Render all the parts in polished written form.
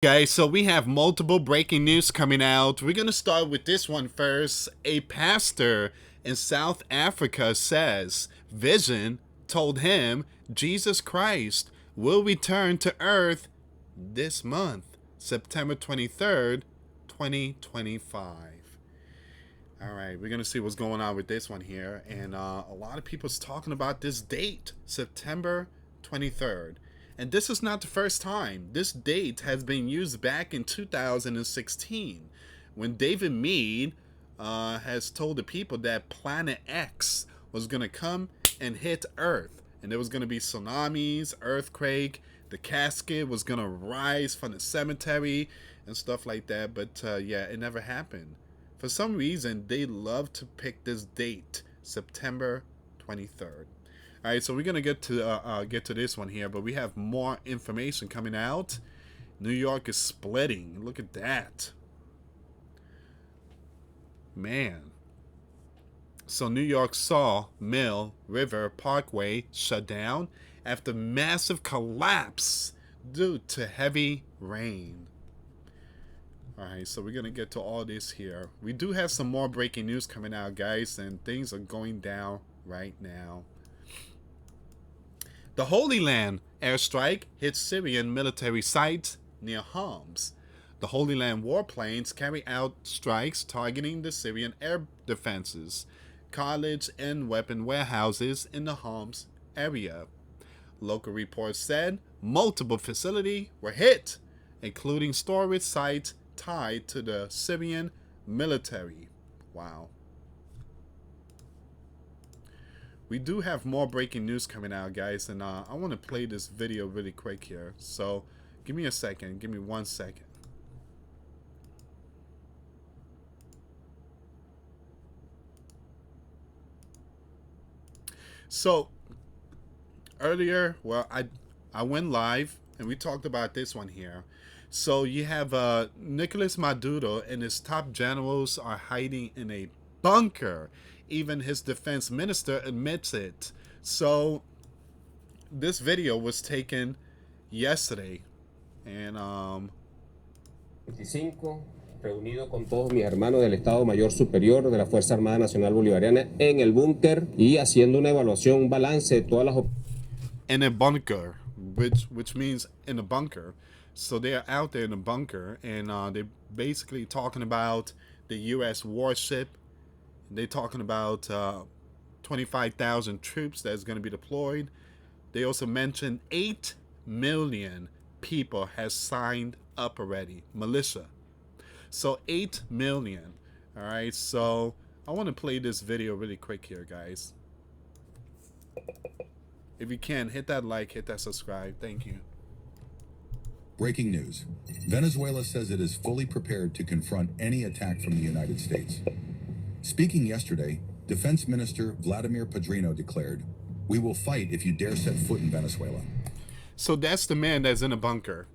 Guys, so we have multiple breaking news coming out. We're going to start with this one first. A pastor in South Africa says vision told him Jesus Christ will return to earth this month, September 23rd, 2025. All right, we're going to see what's going on with this one here. And a lot of people's talking about this date, September 23rd. And this is not the first time. This date has been used back in 2016 when David Meade has told the people that Planet X was going to come and hit Earth. And there was going to be tsunamis, earthquake, the casket was going to rise from the cemetery and stuff like that. But yeah, it never happened. For some reason, they love to pick this date, September 23rd. All right, so we're gonna get to this one here, but we have more information coming out. New York is splitting. Look at that, man. So New York saw Mill River Parkway shut down after massive collapse due to heavy rain. All right, so we're gonna get to all this here. We do have some more breaking news coming out, guys, and things are going down right now. The Holy Land airstrike hit Syrian military sites near Homs. The Holy Land warplanes carry out strikes targeting the Syrian air defenses, college and weapon warehouses in the Homs area. Local reports said multiple facilities were hit, including storage sites tied to the Syrian military. Wow. We do have more breaking news coming out, guys, and I want to play this video really quick here. So give me a second. Give me 1 second. So earlier, well, I went live and we talked about this one here. So you have Nicolas Maduro and his top generals are hiding in a bunker. Even his defense minister admits it. So this video was taken yesterday, and 25, reunido con todos mis hermanos del Estado Mayor Superior de la Fuerza Armada Nacional Bolivariana en el búnker y haciendo una evaluación, un balance de todas las in a bunker, which means in a bunker. So they're out there in a bunker, and they're basically talking about the U.S. warship. They're talking about 25,000 troops that's going to be deployed. They also mentioned 8 million people has signed up already, militia. So 8 million. All right, so I want to play this video really quick here, guys. If you can, hit that like, hit that subscribe. Thank you. Breaking news. Venezuela says it is fully prepared to confront any attack from the United States. Speaking yesterday, Defense Minister Vladimir Padrino declared, "We will fight if you dare set foot in Venezuela." So that's the man that's in a bunker.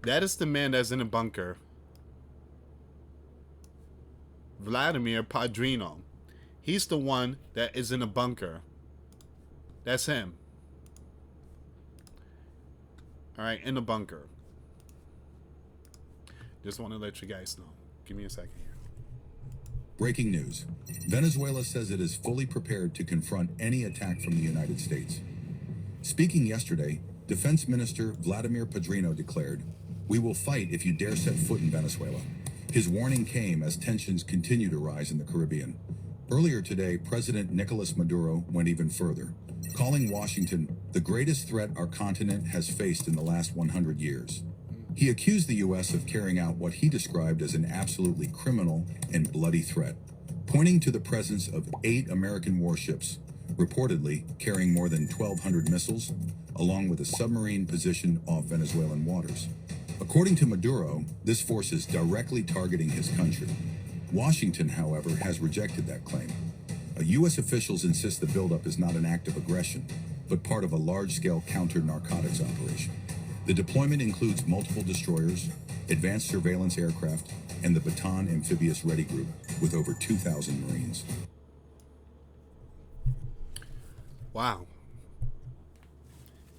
That is the man that's in a bunker. Vladimir Padrino. He's the one that is in a bunker. That's him. All right, in a bunker. Just want to let you guys know. Give me a second here. Breaking news. Venezuela says it is fully prepared to confront any attack from the United States. Speaking yesterday, Defense Minister Vladimir Padrino declared, "We will fight if you dare set foot in Venezuela." His warning came as tensions continue to rise in the Caribbean. Earlier today, President Nicolas Maduro went even further, calling Washington the greatest threat our continent has faced in the last 100 years. He accused the U.S. of carrying out what he described as an absolutely criminal and bloody threat, pointing to the presence of 8 American warships, reportedly carrying more than 1,200 missiles, along with a submarine positioned off Venezuelan waters. According to Maduro, this force is directly targeting his country. Washington, however, has rejected that claim. U.S. officials insist the buildup is not an act of aggression, but part of a large-scale counter-narcotics operation. The deployment includes multiple destroyers, advanced surveillance aircraft, and the Bataan Amphibious Ready Group, with over 2,000 Marines. Wow.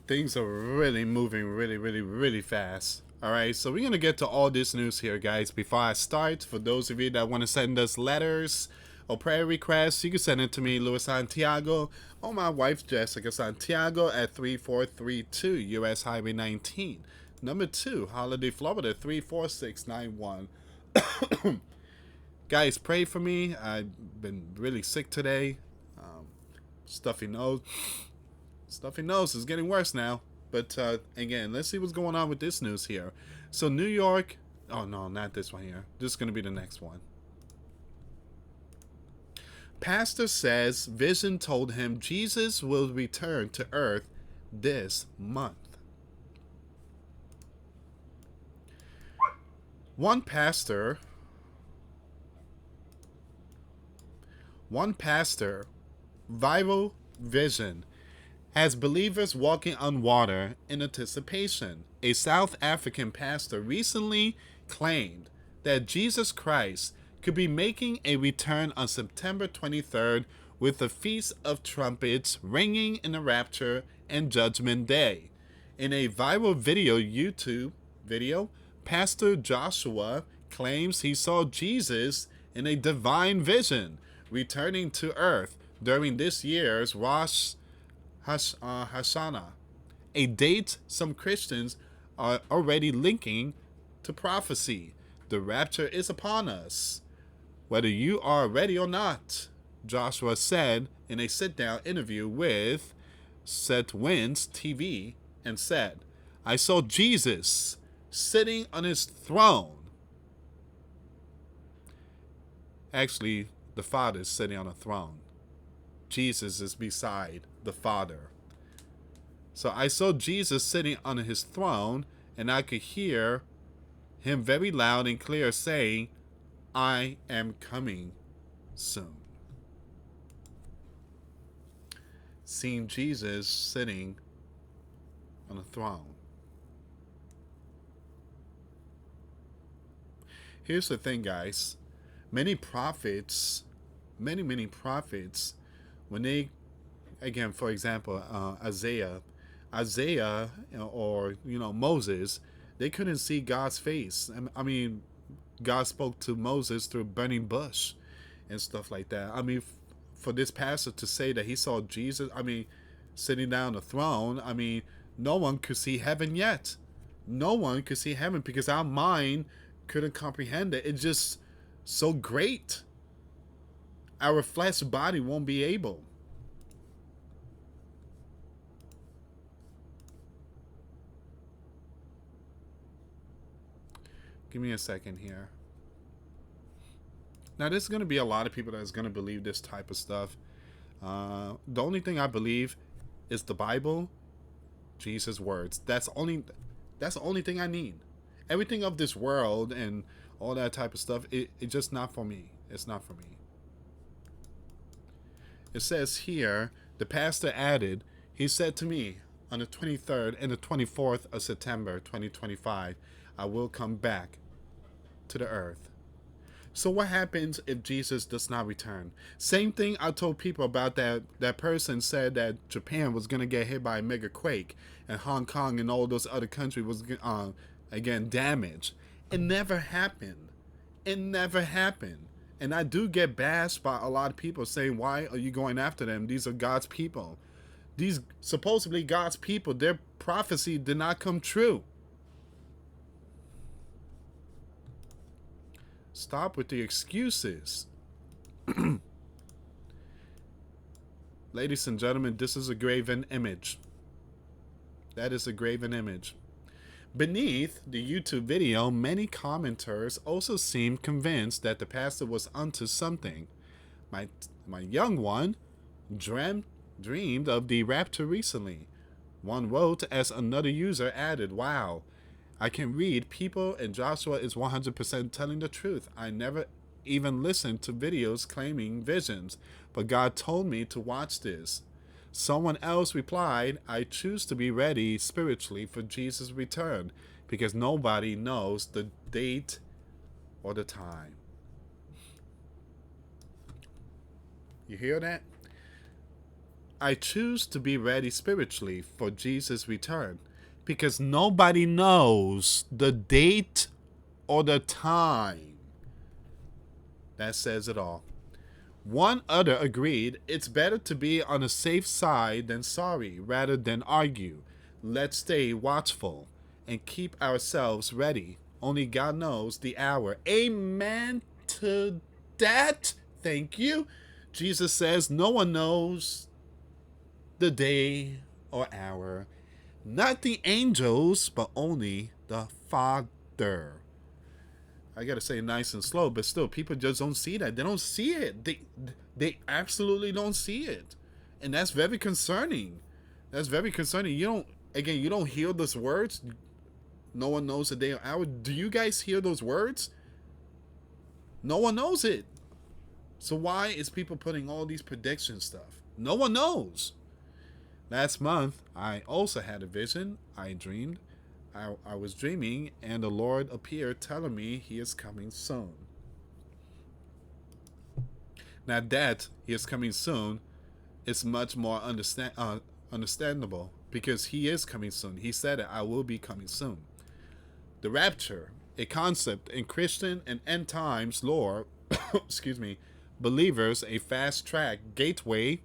Things are really moving really fast. All right, so we're going to get to all this news here, guys. Before I start, for those of you that want to send us letters or prayer requests, you can send it to me, Luis Santiago, or my wife, Jessica Santiago, at 3432 US Highway 19. Number 2, Holiday, Florida, 34691. Guys, pray for me. I've been really sick today. Stuffy nose. Stuffy nose is getting worse now. But again, let's see what's going on with this news here. So New York, oh no, not this one here. This is going to be the next one. Pastor says vision told him Jesus will return to earth this month. One pastor, viral vision, has believers walking on water in anticipation. A South African pastor recently claimed that Jesus Christ could be making a return on September 23rd with the Feast of Trumpets ringing in the Rapture and Judgment Day. In a viral YouTube video, Pastor Joshua claims he saw Jesus in a divine vision returning to earth during this year's Rosh Hashanah, a date some Christians are already linking to prophecy. The rapture is upon us, whether you are ready or not, Joshua said in a sit-down interview with Setwins TV, and said, I saw Jesus sitting on his throne. Actually, the Father is sitting on a throne. Jesus is beside the Father. So I saw Jesus sitting on his throne, and I could hear him very loud and clear saying, I am coming soon. Seeing Jesus sitting on a throne. Here's the thing, guys. Many prophets, many prophets, when they, again, for example, Isaiah, or Moses, they couldn't see God's face. I mean, God spoke to Moses through a burning bush and stuff like that. I mean, for this pastor to say that he saw Jesus, sitting down on the throne, no one could see heaven yet. No one could see heaven because our mind couldn't comprehend it. It's just so great. Our flesh body won't be able. Give me a second here. Now, there's going to be a lot of people that's going to believe this type of stuff. The only thing I believe is the Bible, Jesus' words. That's the only thing I need. Everything of this world and all that type of stuff, it's just not for me. It's not for me. It says here, the pastor added, he said to me, on the 23rd and the 24th of September 2025, I will come back to the earth. So what happens if Jesus does not return? Same thing I told people about that person said that Japan was going to get hit by a mega quake and Hong Kong and all those other countries was again damaged. It never happened. It never happened. And I do get bashed by a lot of people saying, why are you going after them? These are God's people. These supposedly God's people, their prophecy did not come true. Stop with the excuses. Ladies and gentlemen, this is a graven image. That is a graven image. Beneath the YouTube video, many commenters also seemed convinced that the pastor was onto something. My young one dreamed of the rapture recently. One wrote as another user added, wow, I can read people and Joshua is 100% telling the truth. I never even listened to videos claiming visions, but God told me to watch this. Someone else replied, I choose to be ready spiritually for Jesus' return because nobody knows the date or the time. You hear that? I choose to be ready spiritually for Jesus' return because nobody knows the date or the time. That says it all. One other agreed it's better to be on the safe side than sorry rather than argue. Let's stay watchful and keep ourselves ready. Only God knows the hour. Amen to that. Thank you. Jesus says no one knows the day or hour, not the angels, but only the Father. I gotta say nice and slow, but still, people just don't see that. They don't see it. They absolutely don't see it, and that's very concerning. That's very concerning. You don't hear those words. No one knows the day or hour. Do you guys hear those words? No one knows it. So why is people putting all these prediction stuff? No one knows. Last month, I also had a vision. I dreamed. I was dreaming, and the Lord appeared telling me he is coming soon. Now that he is coming soon is much more understandable because he is coming soon. He said it, I will be coming soon. The rapture, a concept in Christian and end times lore, believers, a fast track gateway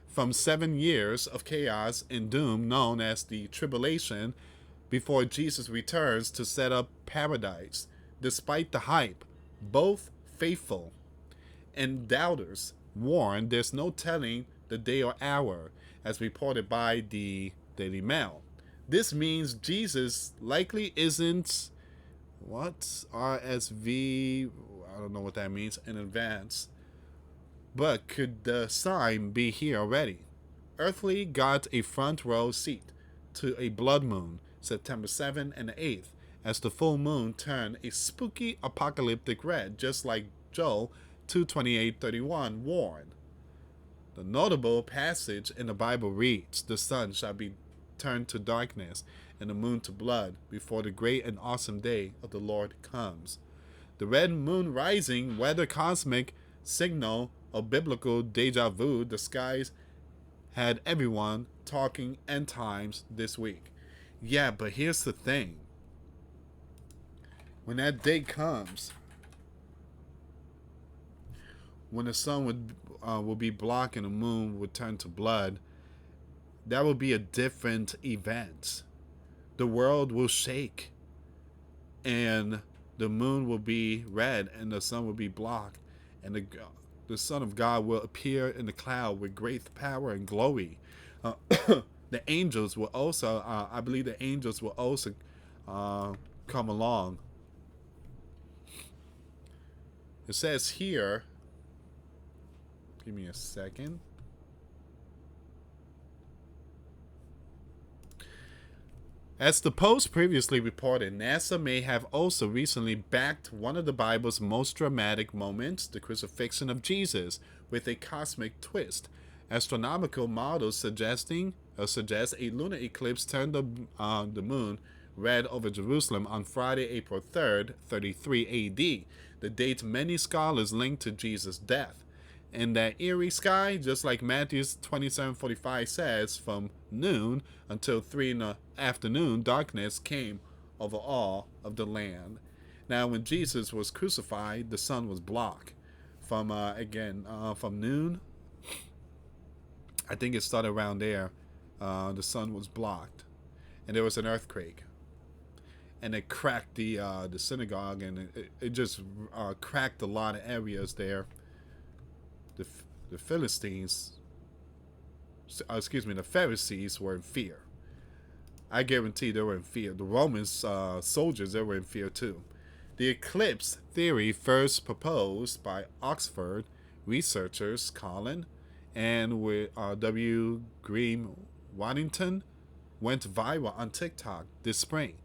from 7 years of chaos and doom known as the tribulation before Jesus returns to set up paradise. Despite the hype, both faithful and doubters warn there's no telling the day or hour, as reported by the Daily Mail. This means Jesus likely isn't RSV, I don't know what that means, in advance. But could the sign be here already? Earthly got a front row seat to a blood moon, September 7th and 8th, as the full moon turned a spooky apocalyptic red, just like Joel 2:28-31 warned. The notable passage in the Bible reads, the sun shall be turned to darkness and the moon to blood before the great and awesome day of the Lord comes. The red moon rising, whether cosmic signal or biblical deja vu, the skies had everyone talking end times this week. Yeah, but here's the thing. When that day comes, when the sun will be blocked and the moon would turn to blood, that will be a different event. The world will shake, and the moon will be red, and the sun will be blocked, and the Son of God will appear in the cloud with great power and glory. The angels will also, I believe the angels will also come along. It says here, give me a second. As the Post previously reported, NASA may have also recently backed one of the Bible's most dramatic moments, the crucifixion of Jesus, with a cosmic twist. Astronomical models suggest a lunar eclipse turned the moon red over Jerusalem on Friday, April 3rd, 33 AD, the date many scholars link to Jesus' death. In that eerie sky, just like Matthew 27:45 says, from noon until 3 in the afternoon, darkness came over all of the land. Now, when Jesus was crucified, the sun was blocked. From noon, I think it started around there, the sun was blocked. And there was an earthquake. And it cracked the synagogue, and it just cracked a lot of areas there. The Pharisees were in fear. I guarantee they were in fear. The Roman soldiers, they were in fear too. The eclipse theory, first proposed by Oxford researchers Colin and W. Green Waddington, went viral on TikTok this spring.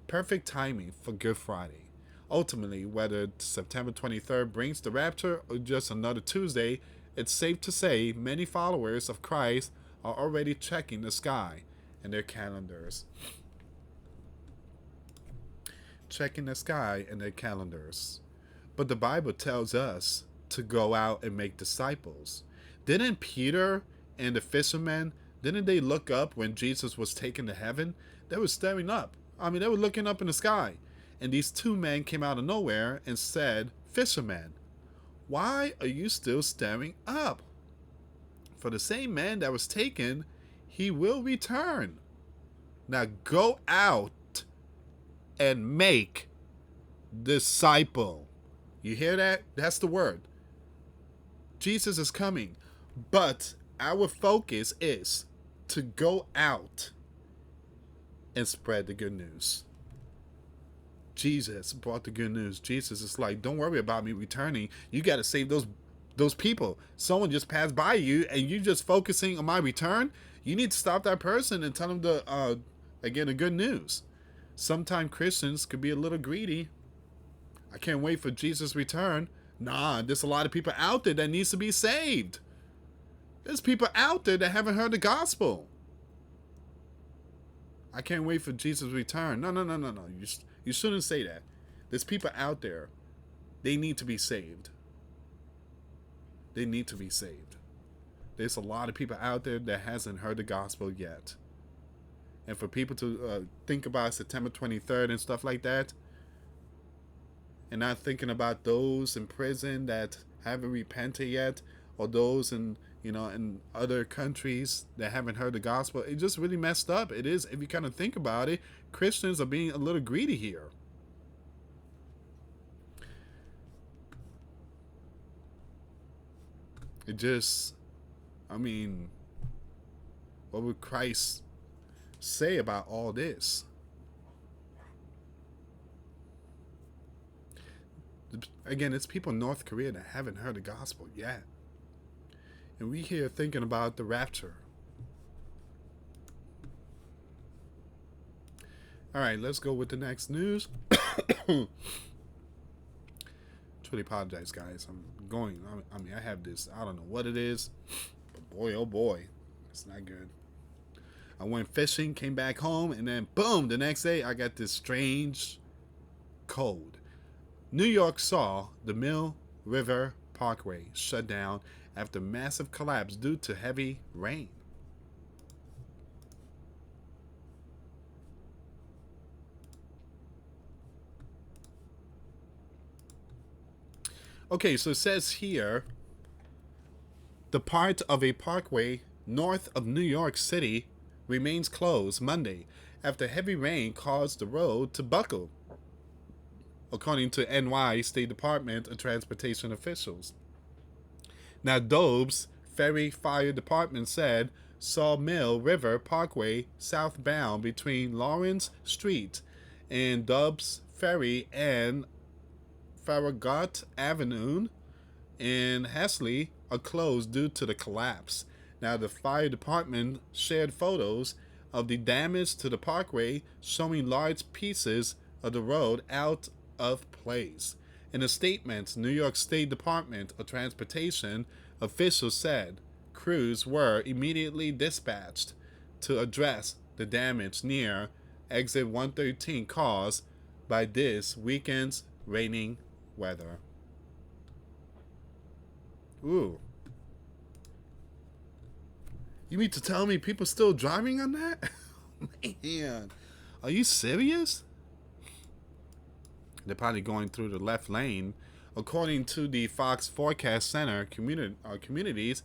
Perfect timing for Good Friday. Ultimately, whether September 23rd brings the rapture or just another Tuesday, it's safe to say many followers of Christ are already checking the sky and their calendars. Checking the sky and their calendars. But the Bible tells us to go out and make disciples. Didn't Peter and the fishermen Didn't they look up when Jesus was taken to heaven? They were staring up. I mean, they were looking up in the sky. And these two men came out of nowhere and said, "Fishermen, why are you still staring up? For the same man that was taken, he will return. Now go out and make disciple." You hear that? That's the word. Jesus is coming. But our focus is to go out and spread the good news. Jesus brought the good news. Jesus is like, don't worry about me returning. You got to save those people. Someone just passed by you and you just focusing on my return. You need to stop that person and tell them the good news. Sometimes Christians could be a little greedy. I can't wait for Jesus' return. Nah, there's a lot of people out there that needs to be saved. There's people out there that haven't heard the gospel. I can't wait for Jesus' return. No. You shouldn't say that. There's people out there. They need to be saved. They need to be saved. There's a lot of people out there that hasn't heard the gospel yet. And for people to think about September 23rd and stuff like that, and not thinking about those in prison that haven't repented yet, or those in other countries that haven't heard the gospel, it just really messed up. It is, if you kind of think about it, Christians are being a little greedy here. It just, I mean, what would Christ say about all this? Again, it's people in North Korea that haven't heard the gospel yet. And we here thinking about the rapture. All right, let's go with the next news. Truly apologize, guys. I have this, I don't know what it is, but boy, oh boy, it's not good. I went fishing, came back home, and then boom, the next day I got this strange cold. New York saw the Mill River Parkway shut down after massive collapse due to heavy rain. Okay, so it says here, the part of a parkway north of New York City remains closed Monday after heavy rain caused the road to buckle, according to NY State Department of Transportation officials. Now, Dobbs Ferry Fire Department said Sawmill River Parkway southbound between Lawrence Street and Dobbs Ferry and Farragut Avenue in Hesley are closed due to the collapse. Now, the fire department shared photos of the damage to the parkway, showing large pieces of the road out of place. In a statement, New York State Department of Transportation officials said crews were immediately dispatched to address the damage near exit 113 caused by this weekend's raining weather. Ooh. You mean to tell me people still driving on that? Man, are you serious? They're probably going through the left lane. According to the Fox Forecast Center, communities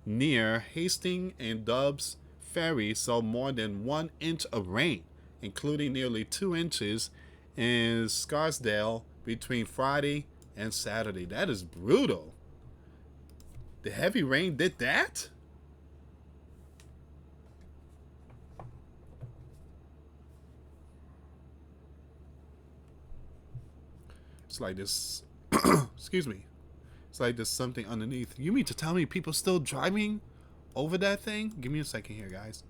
near Hastings and Dobbs Ferry saw more than 1 inch of rain, including nearly 2 inches in Scarsdale between Friday and Saturday. That is brutal. The heavy rain did that? It's like this, excuse me. It's like there's something underneath. You mean to tell me people still driving over that thing? Give me a second here, guys.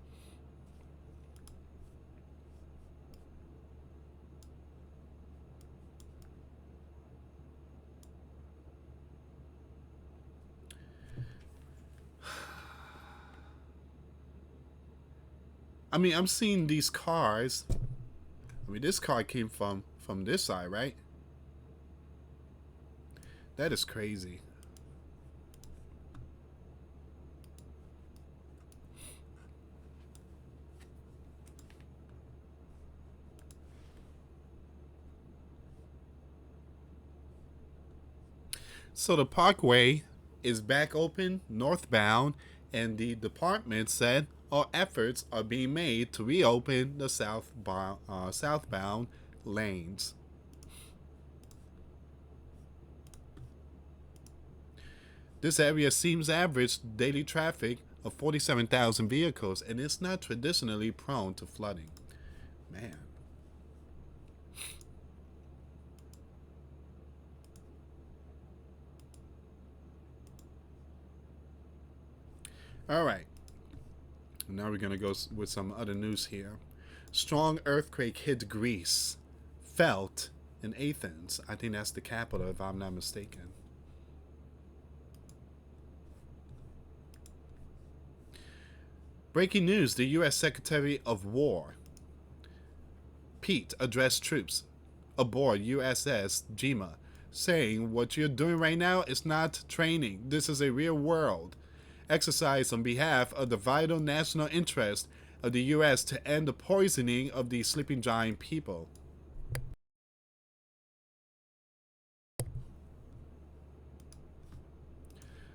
I mean, I'm seeing these cars. I mean, this car came from this side, right? That is crazy. So the parkway is back open northbound, and the department said all efforts are being made to reopen the southbound lanes. This area seems average daily traffic of 47,000 vehicles, and it's not traditionally prone to flooding. Man. All right. Now we're going to go with some other news here. Strong earthquake hit Greece. Felt in Athens. I think that's the capital, if I'm not mistaken. Breaking news: the U.S. Secretary of War, Pete, addressed troops aboard USS Jima, saying, "What you're doing right now is not training. This is a real world exercise on behalf of the vital national interest of the U.S. to end the poisoning of the sleeping giant people."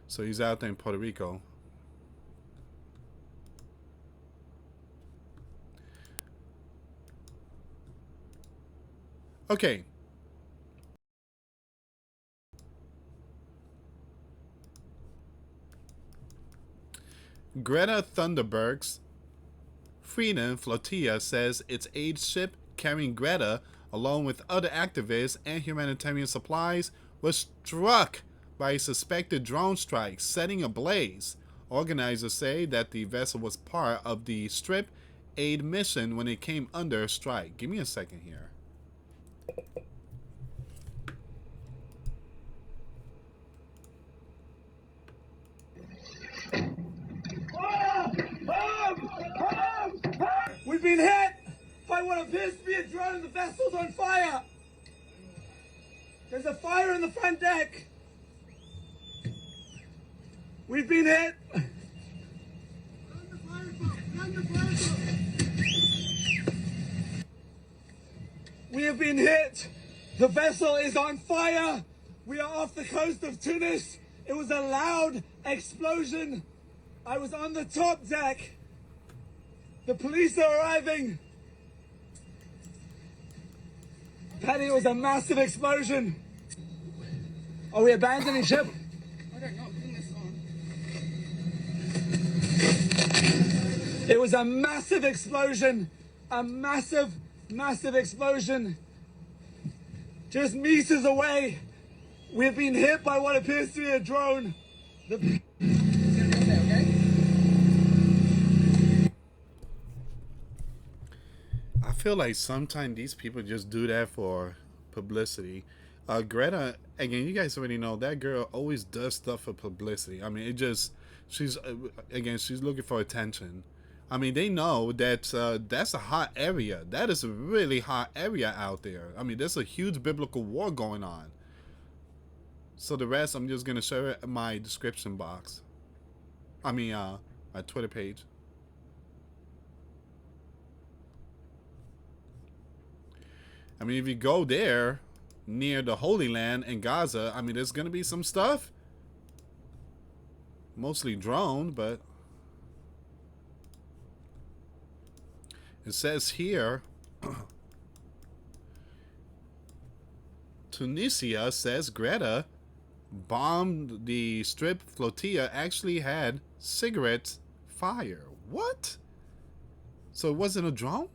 So he's out there in Puerto Rico. Okay. Greta Thunberg's Freedom Flotilla says its aid ship carrying Greta, along with other activists and humanitarian supplies, was struck by a suspected drone strike, setting ablaze. Organizers say that the vessel was part of the strip aid mission when it came under strike. Give me a second here. We've been hit by what appears to be a drone and the vessel's on fire. There's a fire in the front deck. We've been hit. We have been hit. The vessel is on fire. We are off the coast of Tunis. It was a loud explosion. I was on the top deck. The police are arriving. Patty, it was a massive explosion. Are we abandoning ship? I don't know. Putting this on. It was a massive explosion. A massive, massive explosion. Just meters away. We've been hit by what appears to be a drone. It's gonna be okay, okay? I feel like sometimes these people just do that for publicity. Greta, again, you guys already know that girl always does stuff for publicity. I mean, she's looking for attention. I mean, they know that that's a hot area. That is a really hot area out there. I mean, there's a huge biblical war going on. So the rest, I'm just gonna share it in my description box. I mean, my Twitter page. I mean, if you go there, near the Holy Land in Gaza, I mean, there's going to be some stuff. Mostly drone, but it says here, Tunisia says Greta bombed the strip flotilla actually had cigarette fire. What? So it wasn't a drone?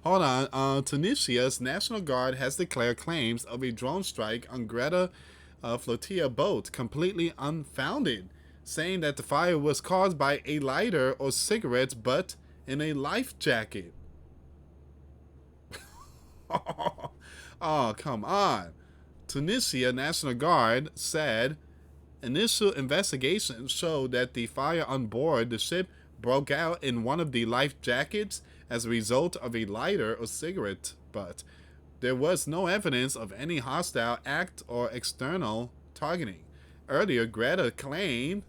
Hold on. Tunisia's National Guard has declared claims of a drone strike on Greta flotilla boat completely unfounded, saying that the fire was caused by a lighter or cigarettes butt in a life jacket. Oh, come on. Tunisia National Guard said initial investigations showed that the fire on board the ship broke out in one of the life jackets as a result of a lighter or cigarette butt. There was no evidence of any hostile act or external targeting. Earlier, Greta claimed,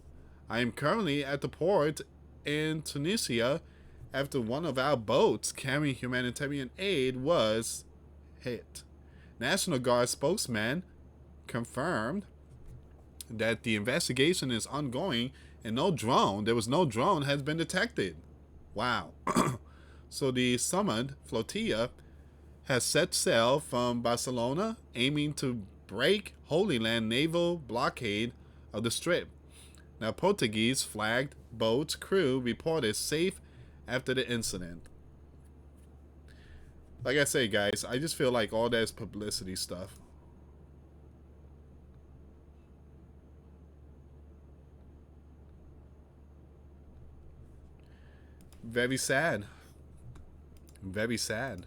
"I am currently at the port in Tunisia after one of our boats carrying humanitarian aid was hit." National Guard spokesman confirmed that the investigation is ongoing and there was no drone has been detected. Wow. So the summoned flotilla has set sail from Barcelona, aiming to break Holy Land naval blockade of the Strip. Now, Portuguese flagged boat's crew reported safe after the incident. Like I say, guys, I just feel like all that is publicity stuff. Very sad. Very sad.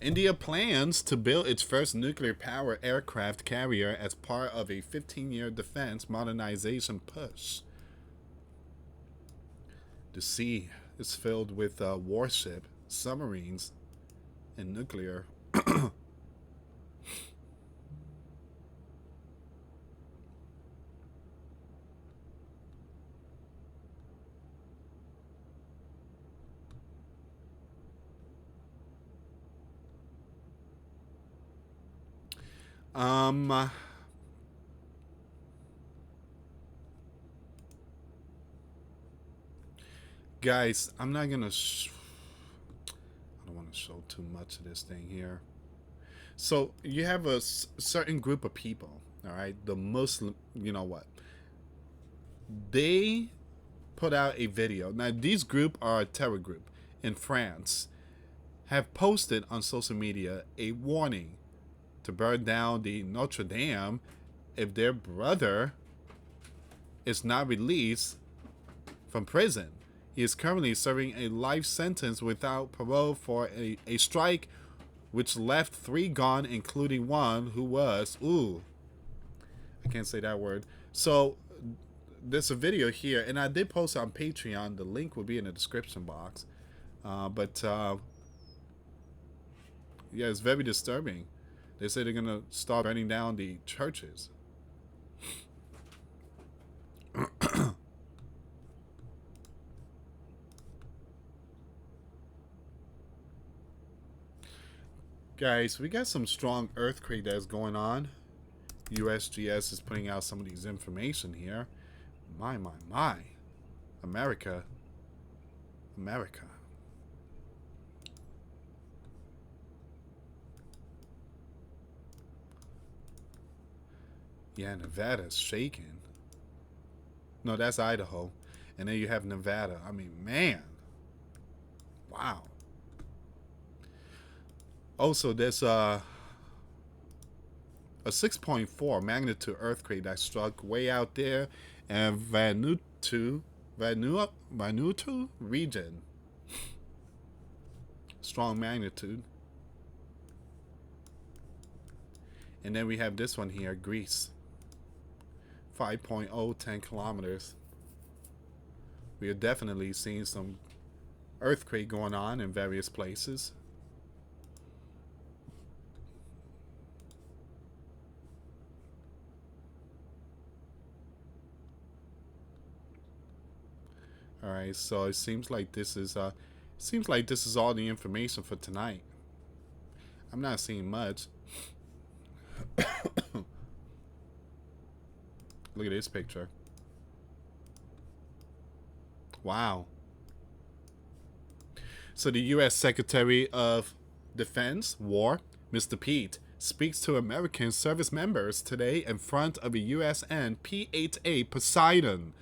India plans to build its first nuclear-powered aircraft carrier as part of a 15-year defense modernization push. The sea is filled with warship, submarines, and nuclear. Guys, I'm not gonna. I don't want to show too much of this thing here. So you have a certain group of people, all right? The Muslim, you know what? They put out a video. Now these group are a terror group in France. Have posted on social media a warning to burn down the Notre Dame if their brother is not released from prison. He is currently serving a life sentence without parole for a strike which left 3 gone, including one who was, I can't say that word. So there's a video here, and I did post it on Patreon. The link will be in the description box. Yeah, it's very disturbing. They say they're going to start burning down the churches. Guys, we got some strong earthquake that's going on. USGS is putting out some of these information here. My. America. Yeah, Nevada's shaking. No, that's Idaho. And then you have Nevada. I mean, man. Wow. Also, there's a 6.4 magnitude earthquake that struck way out there in Vanuatu region. Strong magnitude. And then we have this one here, Greece. 5.0, 10 kilometers. We are definitely seeing some earthquake going on in various places. All right, so it seems like this is all the information for tonight. I'm not seeing much. Look at this picture. Wow. So the U.S. Secretary of Defense, War, Mr. Pete, speaks to American service members today in front of a USN P-8A Poseidon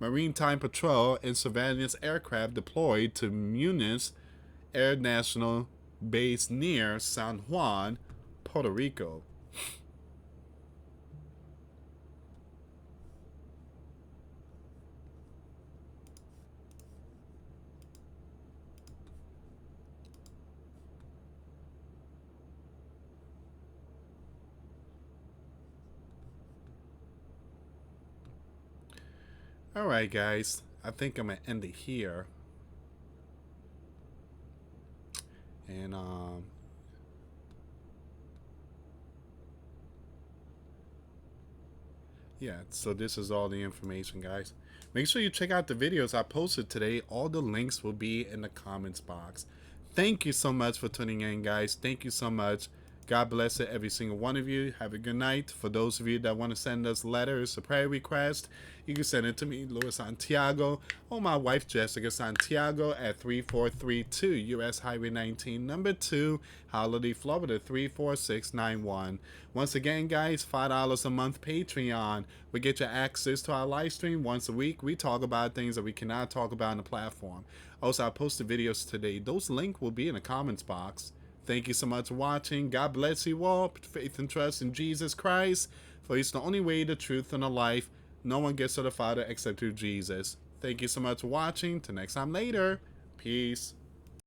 maritime patrol and surveillance aircraft deployed to Muniz Air National Base near San Juan, Puerto Rico. Alright, guys. I think I'm going to end it here. And, Yeah, so this is all the information, guys. Make sure you check out the videos I posted today. All the links will be in the comments box. Thank you so much for tuning in, guys. Thank you so much. God bless it, every single one of you. Have a good night. For those of you that want to send us letters or prayer requests, you can send it to me, Louis Santiago, or my wife, Jessica Santiago, at 3432 US Highway 19, number 2, Holiday, Florida, 34691. Once again, guys, $5 a month Patreon. We get you access to our live stream once a week. We talk about things that we cannot talk about on the platform. Also, I posted videos today. Those links will be in the comments box. Thank you so much for watching. God bless you all. Put faith and trust in Jesus Christ, for He's the only way, the truth, and the life. No one gets to the Father except through Jesus. Thank you so much for watching. Till next time later. Peace.